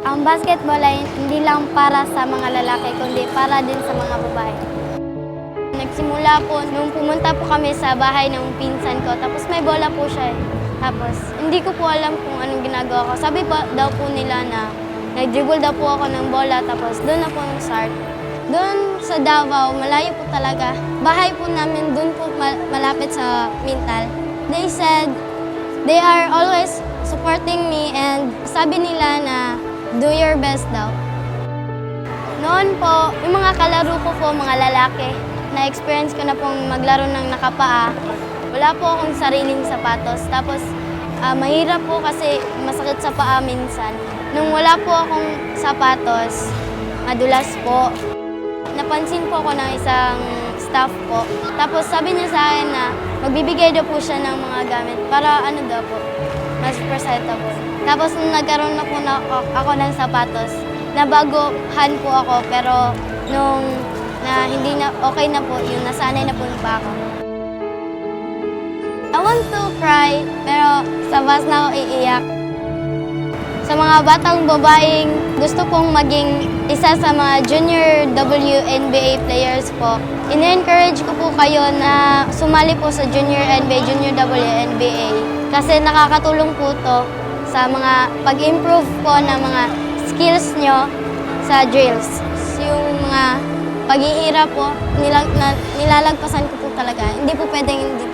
Ang basketball ay hindi lang para sa mga lalaki, kundi para din sa mga babae. Nagsimula po nung pumunta po kami sa bahay ng pinsan ko, tapos may bola po siya eh. Tapos hindi ko po alam kung anong ginagawa ko. Sabi pa daw po nila na nag-dribble daw po ako ng bola, tapos doon na po start. Doon sa Davao, malayo po talaga. Bahay po namin doon po malapit sa Mintal. They said they are always supporting me and sabi nila na do your best daw. Noon po, yung mga kalaro ko po, mga lalaki, na-experience ko na pong maglaro ng nakapaa. Wala po akong sariling sapatos. Tapos, mahirap po kasi masakit sa paa minsan. Nung wala po akong sapatos, madulas po. Napansin po ako ng isang staff po. Tapos sabi niya sa akin na magbibigay daw po siya ng mga gamit para ano daw po, mas presentable. Tapos nung nagkaroon na po ako ng sapatos, nabaguhan po ako pero nung hindi na okay na po, yung nasanay na po yung pa ako. I want to cry pero sa bus na ako iiyak. Sa mga batang babaeng gusto pong maging isa sa mga junior WNBA players po, in-encourage ko po kayo na sumali po sa junior NBA, junior WNBA. Kasi nakakatulong po to sa mga pag-improve po ng mga skills nyo sa drills. Yung mga paghihirap po, nilalagpasan ko po talaga. Hindi po pwedeng hindi